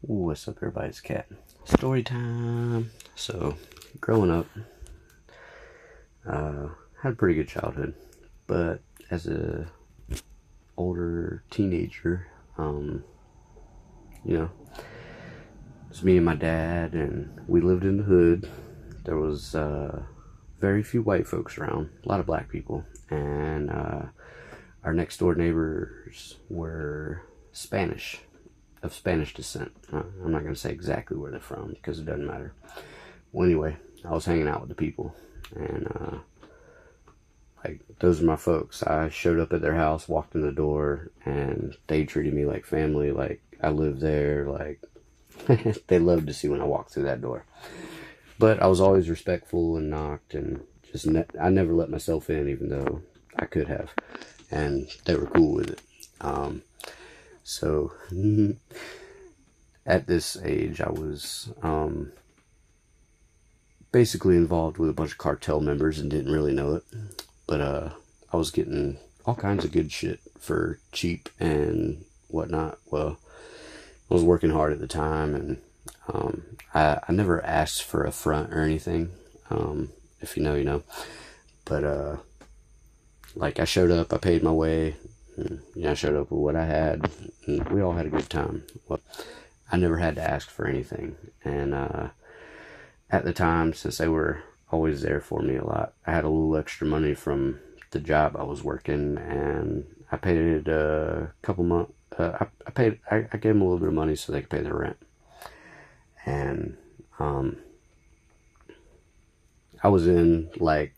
What's up, everybody's cat? Story time. So, growing up, had a pretty good childhood, but as a older teenager, it's me and my dad, and we lived in the hood. There was very few white folks around, a lot of black people, and our next door neighbors were Spanish. Of Spanish descent. I'm not going to say exactly where they're from because it doesn't matter. Well, anyway, I was hanging out with the people, and those are my folks. I showed up at their house, walked in the door, and they treated me like family, like I lived there, like they loved to see when I walked through that door. But I was always respectful and knocked, and I never let myself in, even though I could have, and they were cool with it. So, at this age, I was basically involved with a bunch of cartel members and didn't really know it. But I was getting all kinds of good shit for cheap and whatnot. Well, I was working hard at the time, and I never asked for a front or anything. If you know, you know. But I showed up, I paid my way. I showed up with what I had, and we all had a good time. Well, I never had to ask for anything, and at the time, since they were always there for me a lot, I had a little extra money from the job I was working, and I paid it a couple months. I gave them a little bit of money so they could pay their rent, and I was in like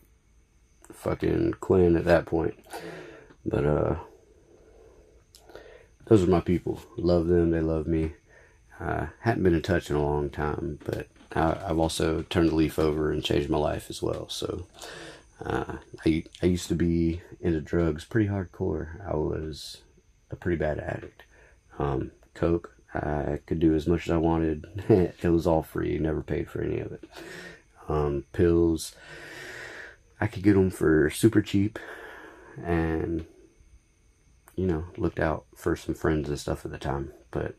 fucking Quinn at that point, but those are my people. Love them. They love me. Hadn't been in touch in a long time, but I've also turned the leaf over and changed my life as well. So I used to be into drugs pretty hardcore. I was a pretty bad addict. Coke, I could do as much as I wanted. It was all free. Never paid for any of it. Pills, I could get them for super cheap, and looked out for some friends and stuff at the time. But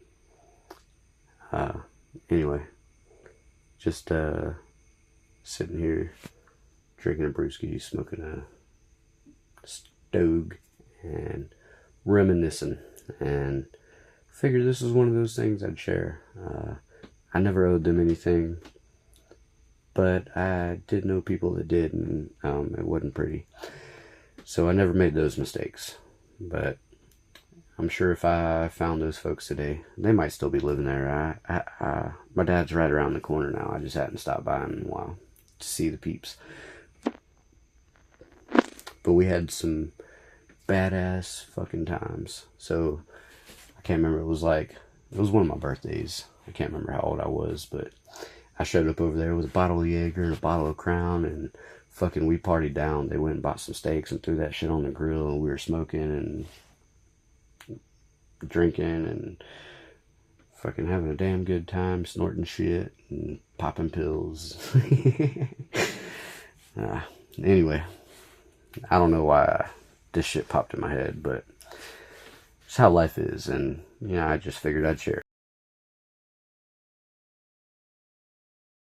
anyway, just sitting here drinking a brewski, smoking a stogie, and reminiscing, and figured this was one of those things I'd share. I never owed them anything, but I did know people that did, and it wasn't pretty. So I never made those mistakes. But I'm sure if I found those folks today, they might still be living there. My dad's right around the corner now. I just hadn't stopped by in a while to see the peeps. But we had some badass fucking times. So I can't remember. It was one of my birthdays. I can't remember how old I was, but I showed up over there with a bottle of Jaeger and a bottle of Crown, and fucking we partied down. They went and bought some steaks and threw that shit on the grill, and we were smoking and drinking and fucking having a damn good time, snorting shit and popping pills. Anyway, I don't know why this shit popped in my head, but it's how life is, and I just figured I'd share.